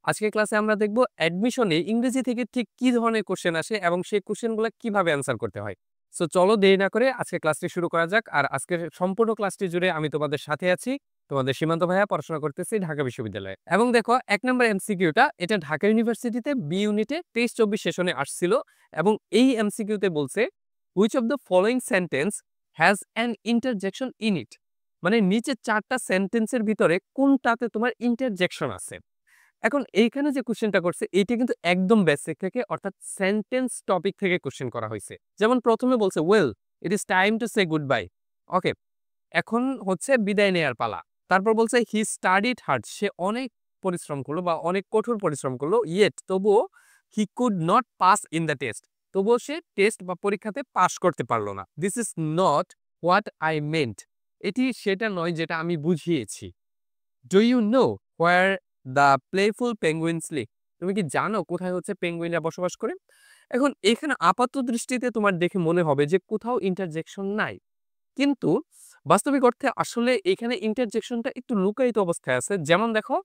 আজকের ক্লাসে আমরা দেখব অ্যাডমিশনে ইংরেজি থেকে ঠিক কি ধরনের কোশ্চেন আসে এবং সেই কোশ্চেনগুলো কিভাবে অ্যান্সার করতে হয়। সো চলো দেরি না করে আজকে ক্লাসটি শুরু করা যাক। আর আজকের সম্পূর্ণ ক্লাসটি জুড়ে আমি তোমাদের সাথে আছি। তোমাদের সীমান্ত ভাইয়া পড়াশোনা করতেছি ঢাকা বিশ্ববিদ্যালয়ে। এবং দেখো ১ নম্বর এমসিকিউটা এটা ঢাকা ইউনিভার্সিটিতে বি ইউনিটে ২৩-২৪ সেশনে আসছিল এবং এই এমসিকিউতে বলছে which of the following sentence has an interjection in it. মানে নিচে ৪টা সেন্টেন্সের ভিতরে কোনটাতে তোমার ইন্টারজেকশন আছে। এখন এইখানে যে কোশ্চেনটা করছে এইটা কিন্তু একদম বেসিক থেকে অর্থাৎ সেন্টেন্স টপিক থেকে কোশ্চেন করা হয়েছে। যেমন প্রথমে বলছে well it is time to say goodbye. Okay, এখন হচ্ছে বিদায় নেয়ার পালা। তারপর বলছে হি স্টাডিড হার্ড, সে অনেক পরিশ্রম করলো বা অনেক কঠোর পরিশ্রম করলো, ইয়েট তবুও he could not pass in the test, তবুও সে টেস্ট বা পরীক্ষাতে পাস করতে পারলো না। This is not what I meant, এটি সেটা নয় যেটা আমি বুঝিয়েছি। Do you know where the playful penguins live, তুমি কি জানো কোথায় হচ্ছে পেঙ্গুইনরা বসবাস করে? এখন এখানে আপাত দৃষ্টিতে তোমার দেখে মনে হবে যে কোথাও ইন্টারজেকশন নাই, কিন্তু বাস্তবিক অর্থে আসলে এখানে ইন্টারজেকশনটা একটু লুকায়িত অবস্থায় আছে। যেমন দেখো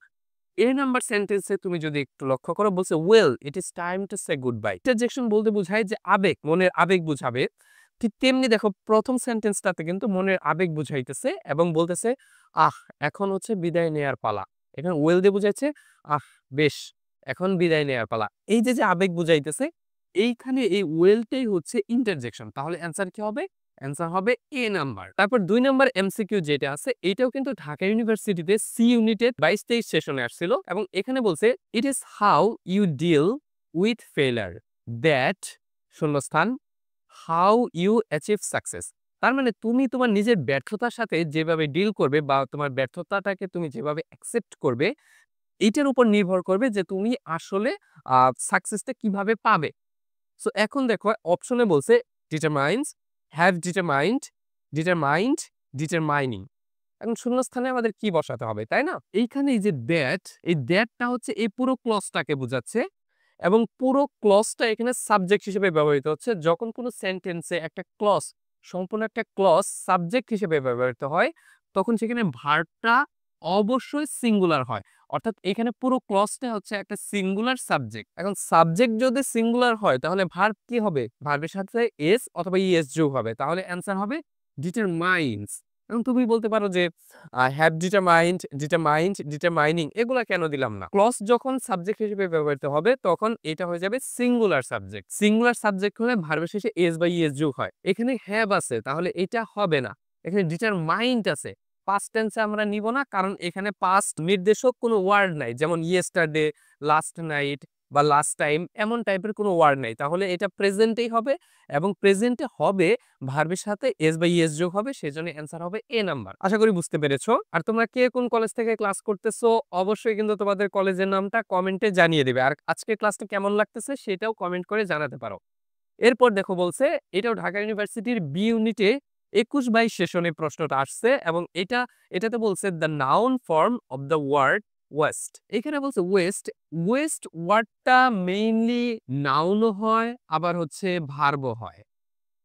এ নাম্বার সেন্টেন্সে তুমি যদি একটু লক্ষ্য করো বলছে well it is time to say good bye. Interjection বলতে বোঝায় যে আবেগ, মনের আবেগ বুঝাবে। ঠিক তেমনি দেখো প্রথম সেন্টেন্সটাতে কিন্তু মনের আবেগ বুঝাইতেছে এবং বলতেছে আহ এখন হচ্ছে বিদায় নেয়ার পালা। এখানে ওয়েল দিয়ে বুঝাইছে আহ বেশ এখন বিদায় নেয়ার পালা। এই যে যে আবেগ বুঝাইতেছে এইখানে এই ওয়েলটাই হচ্ছে ইন্টারজেকশন। তাহলে অ্যান্সার কি হবে? অ্যান্সার হবে এ নাম্বার। তারপর ২ নাম্বার এমসিকিউ যেটা আছে এটাও কিন্তু ঢাকা ইউনিভার্সিটিতে সি ইউনিটের ২২-২৩ সেশনে আসছিল এবং এখানে বলছে it is how you deal with failure that শূন্যস্থান হাউ ইউ অ্যাচিভ সাকসেস। তার মানে তুমি তোমার নিজের ব্যর্থতার সাথে যেভাবে ডিল করবে বা তোমার ব্যর্থতাটাকে তুমি যেভাবে অ্যাকসেপ্ট করবে এইটার উপর নির্ভর করবে যে তুমি আসলে সাকসেসটা কিভাবে পাবে। সো এখন দেখো অপশনে বলছে determines, have determined, determined, determining. এখন শূন্যস্থানে আমাদের কি বসাতে হবে, তাই না? এইখানে এই যে দ্যাট, এই দ্যাটটা হচ্ছে এই পুরো ক্লজটাকে বোঝাচ্ছে এবং পুরো ক্লজটা এখানে সাবজেক্ট হিসেবে ব্যবহৃত হচ্ছে। যখন কোনো সেন্টেন্সে একটা ক্লজ, সম্পূর্ণ একটা ক্লজ সাবজেক্ট হিসেবে ব্যবহৃত হয় তখন সেখানে ভার্বটা অবশ্যই সিঙ্গুলার হয়। অর্থাৎ এখানে পুরো ক্লজটা হচ্ছে একটা সিঙ্গুলার সাবজেক্ট। এখন সাবজেক্ট যদি সিঙ্গুলার হয় তাহলে ভার্ব কি হবে? ভার্বের সাথে এস অথবা ইএস যোগ হবে। তাহলে অ্যান্সার হবে ডিটারমাইন্স। এবং তুমি বলতে পারো যে হ্যাভ ডিটারমাইন্ড, ডিটারমাইন্ড, ডিটারমাইনিং এগুলা কেন দিলাম না? ক্লজ যখন সাবজেক্ট হিসেবে ব্যবহৃত হবে তখন এটা হয়ে যাবে সিঙ্গুলার সাবজেক্ট। সিঙ্গুলার সাবজেক্ট হলে ভার্বের শেষে এস বা ইএস যোগ হয়। এখানে হ্যাভ আছে তাহলে এটা হবে না। এখানে ডিটারমাইন্ড আছে, পাস্ট টেন্সে আমরা নিব না কারণ এখানে পাস্ট নির্দেশক কোনো ওয়ার্ড নাই। যেমন ইয়েস্টারডে, লাস্ট নাইট বা লাস্ট টাইম এমন টাইপের কোনো ওয়ার্ড নাই। তাহলে এটা প্রেজেন্টেই হবে এবং প্রেজেন্টে হবে ভার্বের সাথে এস বা ইএস যোগ হবে, সেজন্য অ্যান্সার হবে এ নাম্বার। আশা করি বুঝতে পেরেছো। আর তোমরা কে কোন কলেজ থেকে ক্লাস করতেছো অবশ্যই কিন্তু তোমাদের কলেজের নামটা কমেন্টে জানিয়ে দিবে। আর আজকে ক্লাসটা কেমন লাগতেছে সেটাও কমেন্ট করে জানাতে পারো। এরপর দেখো বলছে এটাও ঢাকা ইউনিভার্সিটির বি ইউনিটে ২১-২২ সেশনে প্রশ্নটা আসছে এবং এটাতে বলছে the noun form of the word waste. এখানে বলছে ওয়েস্ট, ওয়েস্ট ওয়ার্ডটা মেইনলি নাউনও হয় আবার হচ্ছে ভার্বও হয়।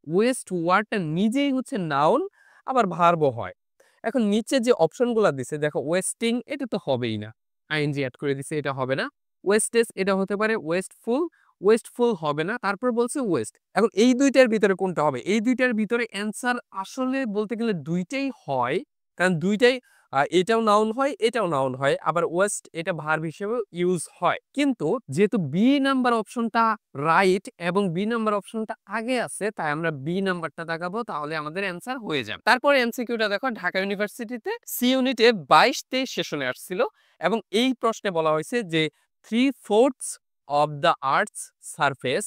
ওয়েস্ট ওয়ার্ডটা নিজেই হচ্ছে নাউন আবার ভার্বও হয়। এখন নিচে যে অপশনগুলো দিছে দেখো ওয়েস্টিং এটা তো হবেই না, আইএনজি অ্যাড করে দিছে এটা হবে না। ওয়েস্টেজ এটা হতে পারে, ওয়েস্টফুল, ওয়েস্টফুল হবে না। তারপর বলছে ওয়েস্ট। এখন এই দুইটার ভিতরে কোনটা হবে? এই দুইটার ভিতরে অ্যান্সার আসলে বলতে গেলে দুইটাই হয়, কারণ দুইটাই এটাও নাউন হয় এটাও নাউন হয় আবার ওয়েস্ট এটা ভার্ব হিসেবে ইউজ হয়। কিন্তু যেহেতু বি নাম্বার অপশনটা রাইট এবং বি নাম্বার অপশনটা আগে আছে তাই আমরা বি নাম্বারটা দেখাবো, তাহলে আমাদের অ্যান্সার হয়ে যাবে। তারপরে এমসিকিউটা দেখো ঢাকা ইউনিভার্সিটিতে সি ইউনিটে ২২-২৩ সেশনে আসছিল এবং এই প্রশ্নে বলা হয়েছে যে 3/4 of the earth's surface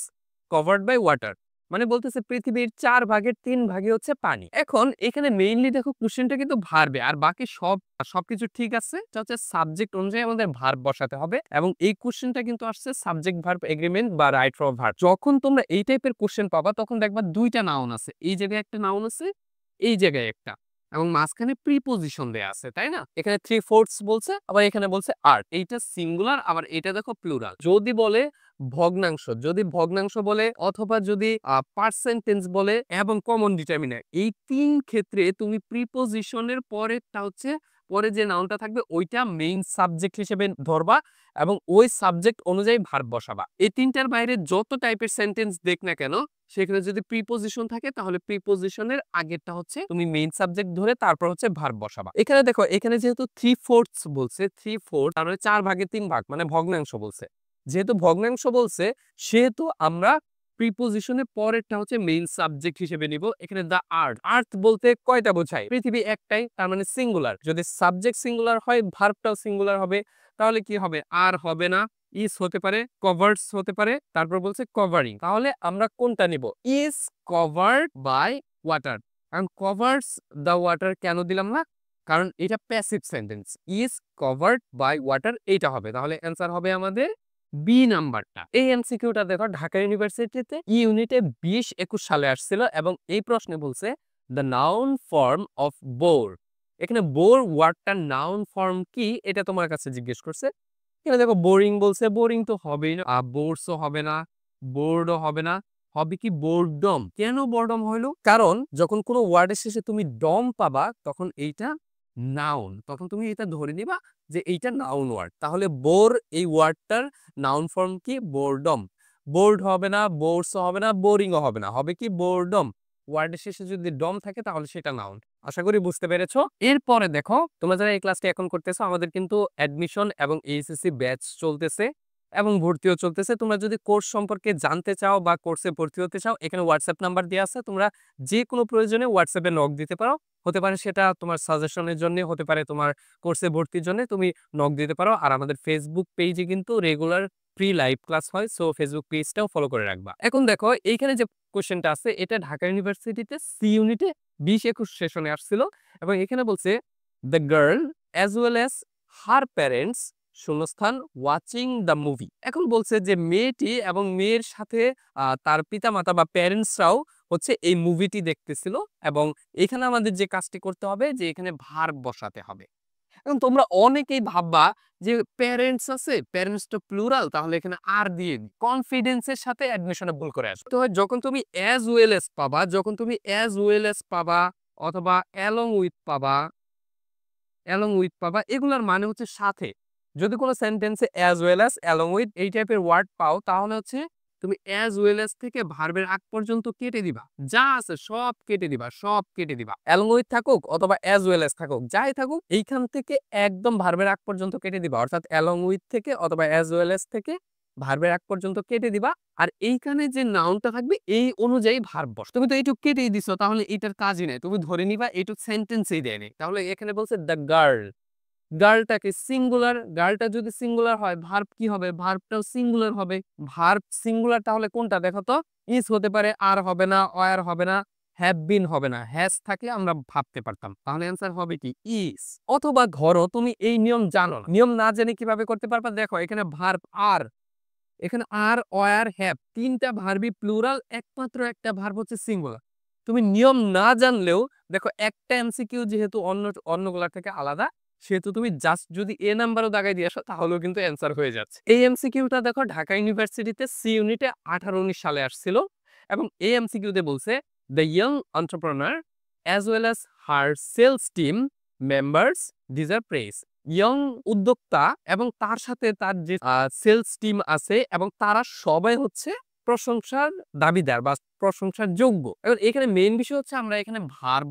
covered by water, মানে বলতেছে পৃথিবীর 4/3 হচ্ছে পানি। এখন এখানে মেইনলি দেখো কোশ্চেনটা কিন্তু ভার্বে আর বাকি সবকিছু ঠিক আছে। এটা হচ্ছে সাবজেক্ট অনুযায়ী আমাদের ভার্ব বসাতে হবে এবং এই কোশ্চেনটা কিন্তু আসছে সাবজেক্ট ভার্ব এগ্রিমেন্ট বা রাইট ফ্রম ভার্ব। যখন তোমরা এই টাইপের কোশ্চেন পাবা তখন দেখবা দুইটা নাউন আছে, এই জায়গায় একটা নাউন আছে, এই জায়গায় একটা, এবং মাঝখানে প্রিপোজিশন দেয়া আছে, তাই না? এখানে 3/4 বলছে আবার এখানে বলছে আর্ট, এইটা সিঙ্গুলার আবার এটা দেখো প্লুরাল। যদি বলে ভগ্নাংশ, যদি ভগ্নাংশ বলে অথবা যদি পার্সেন্টেন্স বলে এবং কমন ডিটারমিনার, এই তিন ক্ষেত্রে তুমি প্রিপোজিশনের পরেরটা হচ্ছে পরে যে নাউনটা থাকবে ওইটা মেইন সাবজেক্ট হিসেবে ধরবা এবং ওই সাবজেক্ট অনুযায়ী ভার্ব বসাবা। এই তিনটার বাইরে যত টাইপের সেন্টেন্স দেখ না কেন সেখানে যদি প্রিপোজিশন থাকে তাহলে প্রিপোজিশনের আগেরটা হচ্ছে তুমি মেইন সাবজেক্ট ধরে তারপর হচ্ছে ভার্ব বসাবা। এখানে দেখো, এখানে যেহেতু 3/4 বলছে, 3/4 তার মানে 4/3 মানে ভগ্নাংশ বলছে। যেহেতু ভগ্নাংশ বলছে সেহেতু আমরা প্রিপোজিশনের পরেরটা হচ্ছে মেইন সাবজেক্ট হিসেবে নিব। এখানে দা আর্থ, আর্থ বলতে কয়টা বোঝায়? পৃথিবী একটাই, তার মানে সিঙ্গুলার। যদি সাবজেক্ট সিঙ্গুলার হয় ভার্বটাও সিঙ্গুলার হবে, তাহলে কি হবে? আর হবে না, ইজ হতে পারে, কভার্ডস হতে পারে, তারপর বলছে কভারিং। তাহলে আমরা কোনটা নিব? Is covered by water. কারণ কভার্স দ্য ওয়াটার কেন দিলাম না? কারণ এটা passive sentence. Is covered by water এইটা হবে। তাহলে অ্যান্সার হবে আমাদের বি নাম্বারটা। এই এমসিকিউটা দেখো ঢাকা ইউনিভার্সিটিতে ইউনিটে 20-21 সালে আসছিল এবং এই প্রশ্নে বলছে the noun form of bore. এখানে বোর ওয়ার্ডটার নাউন ফর্ম কি এটা তোমার কাছে জিজ্ঞেস করছে। এখানে দেখো বোরিং বলছে, বোরিং তো হবেই না, বোরসও হবে না, বোর্ডও হবে না, হবে কি? বোরডম। কেন বোরডম হইলো? কারণ যখন কোনো ওয়ার্ডের শেষে তুমি ডম পাবা তখন এইটা নাউন, তখন তুমি এটা ধরে নিবা যে এইটা নাউন ওয়ার্ড। তাহলে বোর এই ওয়ার্ডটার নাউন ফর্ম কি? বোরডম। বোর্ড হবে না, বোরসও হবে না, বোরিংও হবে না, হবে কি? বোরডম। ওয়ার্ডের শেষে যদি ডম থাকে তাহলে সেটা নাউন। আশা করি বুঝতে পেরেছো। এরপরে দেখো, তোমরা যারা এই ক্লাসটি এখন করতেছো, আমাদের কিন্তু অ্যাডমিশন এবং এইচএসসি ব্যাচ চলতেছে এবং ভর্তিও চলতেছে। তোমরা যদি কোর্স সম্পর্কে জানতে চাও বা কোর্সে ভর্তি হতে চাও, এখানে হোয়াটসঅ্যাপ নাম্বার দেওয়া আছে। তোমরা যে কোনো প্রয়োজনে হোয়াটসঅ্যাপে নক দিতে পারো। হতে পারে সেটা তোমার সাজেশনের জন্য, হতে পারে তোমার কোর্সে ভর্তির জন্য, তুমি নক দিতে পারো। আর আমাদের ফেসবুক পেজে কিন্তু রেগুলার ফ্রি লাইভ ক্লাস হয়, সো ফেসবুক পেজটাও ফলো করে রাখবা। এখন দেখো এইখানে যে কোশ্চেনটা আছে এটা ঢাকা ইউনিভার্সিটিতে সি ইউনিটে 20-21 সেশনে আসছিল এবং এখানে বলছে the girl as well as her parents শূন্যস্থান ওয়াচিং দ্য মুভি। এখন বলছে যে মেয়েটি এবং মেয়ের সাথে তার পিতামাতা বা প্যারেন্টসরাও হচ্ছে এই মুভিটি দেখতেছিল এবং এখানে আমাদের যে কাজটি করতে হবে যে এখানে ভার্ব বসাতে হবে। এখন তোমরা অনেকেই ভাববা যে প্যারেন্টস আছে, প্যারেন্টস তো প্লুরাল, তাহলে এখানে আর দিয়ে কনফিডেন্সের সাথে অ্যাডমিশনে ভুল করে আসবে। তো যখন তুমি অ্যাজ ওয়েল এস পাবা, যখন তুমি অ্যাজ ওয়েল এস পাবা অথবা অ্যালং উইথ পাবা, অ্যালং উইথ পাবা, এগুলার মানে হচ্ছে সাথে। যদি কোনো সেন্টেন্সে as well as, along with এই টাইপের ওয়ার্ড পাও তাহলে হচ্ছে তুমি অ্যাজ ওয়েল অ্যাজ থেকে ভার্বের আগ পর্যন্ত কেটে দিবা, যা আছে সব কেটে দিবা, সব কেটে দিবা। অ্যালং উইথ থাকুক অথবা অ্যাজ ওয়েল অ্যাজ থাকুক, যাই থাকুক, এইখান থেকে একদম ভার্বের আগ পর্যন্ত কেটে দিবা। অর্থাৎ অ্যালং উইথ থেকে অথবা অ্যাজ ওয়েল অ্যাজ থেকে ভার্বের আগ পর্যন্ত কেটে দিবা। আর এইখানে যে নাউনটা থাকবে এই অনুযায়ী ভার্ব বস। তুমি তো এইটুক কেটেই দিছো, তাহলে এইটার কাজই নেই, তুমি ধরে নিবা এইটুক সেন্টেন্সেই দেয়নি। তাহলে এখানে বলছে দ্য গার্ল, গার্লটাকে সিঙ্গুলার, গার্লটা যদি সিঙ্গুলার হয় ভার্ব কি হবে? ভার্বটাও সিঙ্গুলার হবে। ভার্ব সিঙ্গুলার তাহলে কোনটা দেখো তো? ইজ হতে পারে, আর হবে না, ওয়ার হবে না, হ্যাভ বিন হবে না। হ্যাজ থাকলে আমরা ভাবতে পারতাম, তাহলে অ্যান্সার হবে কি? ইজ। অথবা ধরো তুমি এই নিয়ম জানো না, নিয়ম না জেনে কিভাবে করতে পারবা? দেখো এখানে ভার্ব আর, এখানে আর, ওয়ার, হ্যাভ তিনটা ভার্বই প্লুরাল, একমাত্র একটা ভার্ব হচ্ছে সিঙ্গুলার। তুমি নিয়ম না জানলেও দেখো একটা এমসিকিউ যেহেতু অন্যগুলোর থেকে আলাদা, সেহেতু তুমি জাস্ট যদি এ নাম্বারও দাগাই দিয়ে আসো তাহলেও কিন্তু অ্যান্সার হয়ে যাচ্ছে। এই এমসিকিউটা দেখো ঢাকা ইউনিভার্সিটিতে সি ইউনিটে 18-19 সালে আসছিল এবং এই এমসিকিউতে বলছে the young entrepreneur as well as her sales team members deserve praise. Young উদ্যোক্তা এবং তার সাথে তার যে সেলস টিম আছে এবং তারা সবাই হচ্ছে প্রশংসার দাবিদার বা প্রশংসার যোগ্য। এবার এখানে মেইন বিষয় হচ্ছে আমরা এখানে ভার্ব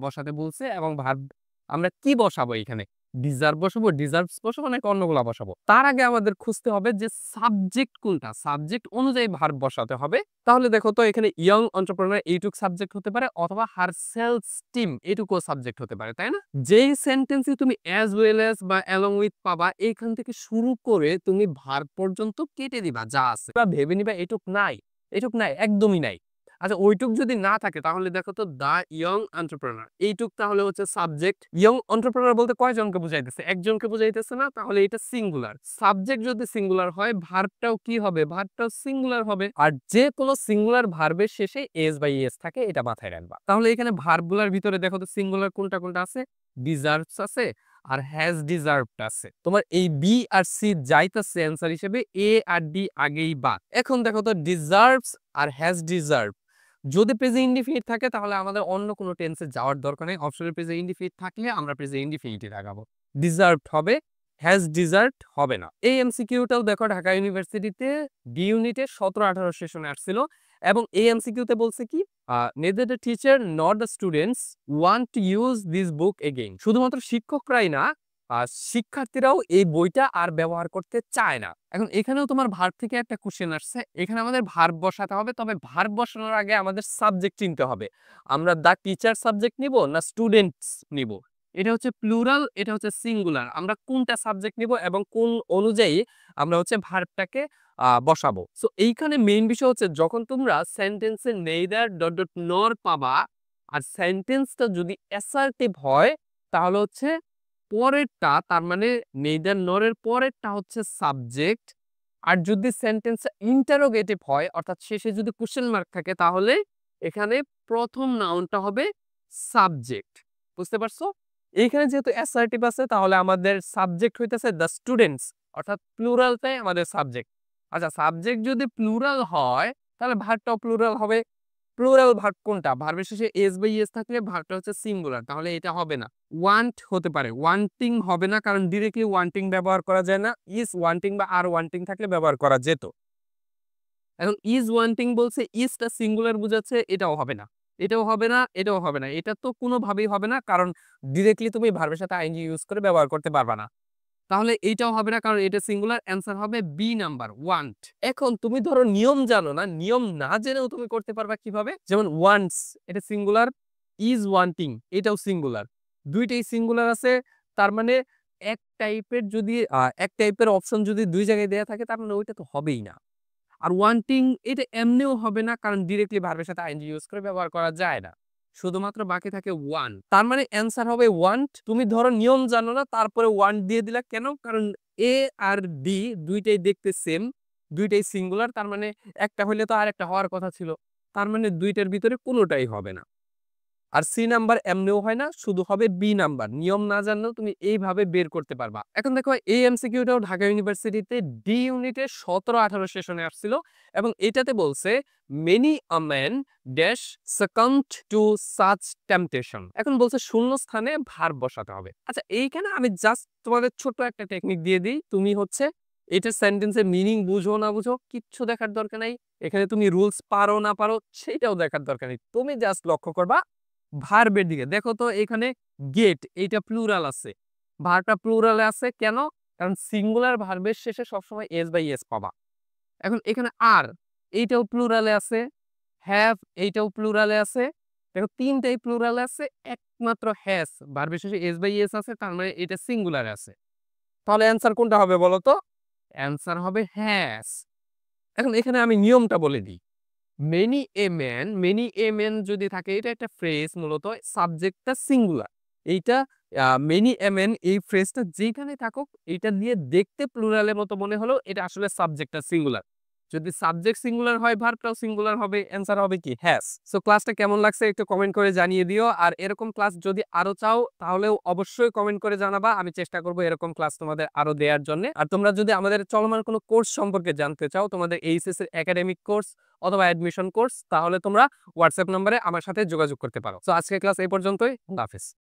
বসাতে বলছে এবং ভার্ব আমরা কি বসাবো? এখানে ডিজার্ভ বসাবো, ডিজার্ভস বসাবো নাকি অন্যগুলা বসাবো? তার আগে আমাদের খুঁজতে হবে যে সাবজেক্ট কোনটা, সাবজেক্ট অনুযায়ী ভার্ব বসাতে হবে। তাহলে দেখো তো এখানে ইয়ং এন্টারপ্রেনার এইটুক সাবজেক্ট হতে পারে অথবা হার সেলস টিম এইটুকু সাবজেক্ট হতে পারে, তাই না? যেই সেন্টেন্সে তুমি অ্যাজ ওয়েল অ্যাজ বা অ্যালং উইথ পাবা এইখান থেকে শুরু করে তুমি ভার্ব পর্যন্ত কেটে দিবা যা আছে, বা ভেবে নিবা এটুক নাই, এটুক নাই, একদমই নাই। আচ্ছা ওইটুক যদি না থাকে তাহলে দেখো তো দা ইয়ং এন্টারপ্রেনার এইটুক তাহলে হচ্ছে সাবজেক্ট। ইয়ং এন্টারপ্রেনার বলতে কয়জনকে বুঝাইতেছে? একজনকে বুঝাইতেছে না, তাহলে এটা সিঙ্গুলার। সাবজেক্ট যদি সিঙ্গুলার হয় ভার্বটাও কি হবে? ভার্বটাও সিঙ্গুলার হবে। আর যে কোনো সিঙ্গুলার ভার্বের শেষে এস বা ইএস থাকে, এটা মাথায় রাখবা। তাহলে এখানে ভার্বগুলোর ভিতরে দেখো তো সিঙ্গুলার কোনটা কোনটা আছে? ডিজার্ভস আছে আর হ্যাজ ডিজার্ভড আছে। তোমার এই বি আর সি যাইতাছে অ্যান্সার হিসেবে, এ আর ডি আগেই বাদ। এখন দেখো তো ডিজার্ভস আর হ্যাজ ডিজার্ভ যদি প্রেজেন্ট ইনডিফিনিট থাকে তাহলে আমাদের অন্য কোনো টেন্সে যাওয়ার দরকার নেই। অপশনাল প্রেজেন্ট ইনডিফিনিট থাকলে আমরা প্রেজেন্ট ইনডিফিনিটই লাগাবো। ডিজার্ভড হবে, হ্যাজ ডিজার্ভড হবে না। এই এমসিকিউটাও দেখো ঢাকা ইউনিভার্সিটিতে ডি ইউনিটে 17-18 সেশনে আসছিল এবং এই এমসিকিউতে বলছে কি neither the teacher not the students want to use this book again. শুধুমাত্র শিক্ষকরাই না, শিক্ষার্থীরাও এই বইটা আর ব্যবহার করতে চায় না। এখন এখানেও তোমার ভার্ব থেকে একটা কোশ্চেন আসছে, এখানে আমাদের ভার্ব বসাতে হবে। তবে ভার্ব বসানোর আগে আমাদের সাবজেক্ট চিনতে হবে। আমরা দা টিচার সাবজেক্ট নিব না স্টুডেন্টস নিব। এটা হচ্ছে প্লুরাল, এটা হচ্ছে সিঙ্গুলার। আমরা কোনটা সাবজেক্ট নিব এবং কোন অনুযায়ী আমরা হচ্ছে ভার্বটাকে বসাবো। সো এইখানে মেইন বিষয় হচ্ছে যখন তোমরা সেন্টেন্সে নেইদার ডট ডট নর পাবা আর সেন্টেন্সটা যদি অ্যাসার্টিভ হয় তাহলে হচ্ছে পরেরটা, তার মানে নেইদার নরের পরেরটা হচ্ছে সাবজেক্ট। আর যদি সেন্টেন্স ইন্টারোগেটিভ হয় অর্থাৎ শেষে যদি কোশ্চেন মার্ক থাকে তাহলে এখানে প্রথম নাউনটা হবে সাবজেক্ট। বুঝতে পারছো? এইখানে যেহেতু অ্যাসার্টিভ আছে তাহলে আমাদের সাবজেক্ট হইতেছে দ্য স্টুডেন্টস, অর্থাৎ প্লুরালটাই আমাদের সাবজেক্ট। আচ্ছা, সাবজেক্ট যদি প্লুরাল হয় তাহলে ভার্বটাও প্লুরাল হবে। প্লুরাল ভার্ব কোনটা? ভার্বের শেষে এস বা ইএস থাকলে ভার্বটা হচ্ছে সিঙ্গুলার, তাহলে এটা হবে না। ওয়ান্ট হতে পারে, ওয়ান্টিং হবে না, কারণ ডিরেক্টলি ওয়ান্টিং ব্যবহার করা যায় না। ইজ ওয়ান্টিং বা আর ওয়ান্টিং থাকলে ব্যবহার করা যেত। এখন ইজ ওয়ান্টিং বলছে, ইজটা সিঙ্গুলার বুঝাচ্ছে, এটাও হবে না, এটাও হবে না, এটাও হবে না। এটা তো কোনোভাবেই হবে না, কারণ ডিরেক্টলি তুমি ভার্বের সাথে আইএনজি ইউজ করে ব্যবহার করতে পারবা না। তাহলে এইটাও হবে না, কারণ এটা সিঙ্গুলার। অ্যান্সার হবে বি নাম্বার, ওয়ান্ট। এখন তুমি ধরো নিয়ম জানো না, নিয়ম না জেনেও তুমি করতে পারবা কিভাবে? যেমন ওয়ান্টস, এটা সিঙ্গুলার। ইজ ওয়ান্টিং, এটাও সিঙ্গুলার। দুইটাই সিঙ্গুলার আছে, তার মানে এক টাইপের যদি এক টাইপের অপশন যদি দুই জায়গায় দেয়া থাকে তার মানে ওইটা তো হবেই না। আর ওয়ান্টিং এটা এমনিও হবে না, কারণ ডিরেক্টলি ভার্বের সাথে আইএনজি ইউজ করে ব্যবহার করা যায় না। শুধুমাত্র বাকি থাকে ওয়ান, তার মানে অ্যান্সার হবে ওয়ান্ট। তুমি ধরো নিয়ম জানো না তারপরে ওয়ান্ট দিয়ে দিলা, কেন? কারণ এ আর ডি দুইটাই দেখতে সেম, দুইটাই সিঙ্গুলার, তার মানে একটা হইলে তো আর একটা হওয়ার কথা ছিল, তার মানে দুইটার ভিতরে কোনোটাই হবে না। আর সি নাম্বার এমনিও হয় না, শুধু হবে বি নাম্বার। নিয়ম না জানলেও তুমি এইভাবে বের করতে পারবা। এখন দেখো এই এমসিকিউটাও ঢাকা ইউনিভার্সিটিতে ডি ইউনিটে 17-18 সেশনে আসছিল এবং এটাতে বলছে many a man dash succumbed to such temptation. এখন বলছে শূন্য স্থানে ভার্ব বসাতে হবে। আচ্ছা, এইখানে আমি জাস্ট তোমাদের ছোট একটা টেকনিক দিয়ে দিই। তুমি হচ্ছে এটা সেন্টেন্সের মিনিং বুঝো না বুঝো কিচ্ছু দেখার দরকার নাই। এখানে তুমি রুলস পারো না পারো সেটাও দেখার দরকার নেই। তুমি জাস্ট লক্ষ্য করবা ভার্বের দিকে। দেখো তো এখানে গেট, এইটা প্লুরাল আছে, ভার্বটা প্লুরালে আছে কেন? কারণ সিঙ্গুলার ভার্বের শেষে সবসময় এস বাই এস পাবা। এখন এখানে আর, এইটাও প্লুরালে আছে। হ্যাভ, এইটাও প্লুরালে আছে। দেখো তিনটাই প্লুরালে আছে, একমাত্র হ্যাজ ভার্বের শেষে এস বাই এস আছে, তার মানে এটা সিঙ্গুলারে আছে। তাহলে অ্যান্সার কোনটা হবে বলো তো? অ্যান্সার হবে হ্যাজ। এখন এখানে আমি নিয়মটা বলে দিই। মেনি এ ম্যান যদি থাকে, এটা একটা ফ্রেজ, মূলত সাবজেক্টটা সিঙ্গুলার। এইটা মেনি এ ম্যান এই ফ্রেজটা যেখানে থাকুক এটা দিয়ে দেখতে প্লুরালের মতো মনে হলো, এটা আসলে সাবজেক্টটা সিঙ্গুলার। যদি সাবজেক্ট সিঙ্গুলার হয় ভার্বটাও সিঙ্গুলার হবে, অ্যান্সার হবে কি হ্যাজ। সো ক্লাসটা কেমন লাগছে একটু কমেন্ট করে জানিয়ে দিও। আর এরকম ক্লাস যদি আরো চাও তাহলেও অবশ্যই কমেন্ট করে জানাবা, আমি চেষ্টা করব এরকম ক্লাস তোমাদের আরো দেওয়ার জন্য। আর তোমরা যদি আমাদের চলমান কোনো কোর্স সম্পর্কে জানতে চাও, তোমাদের এইচএস এর একাডেমিক কোর্স অথবা অ্যাডমিশন কোর্স, তাহলে তোমরা হোয়াটসঅ্যাপ নম্বরে আমার সাথে যোগাযোগ করতে পারো। তো আজকের ক্লাস এই পর্যন্তই। আল্লাহ হাফেজ।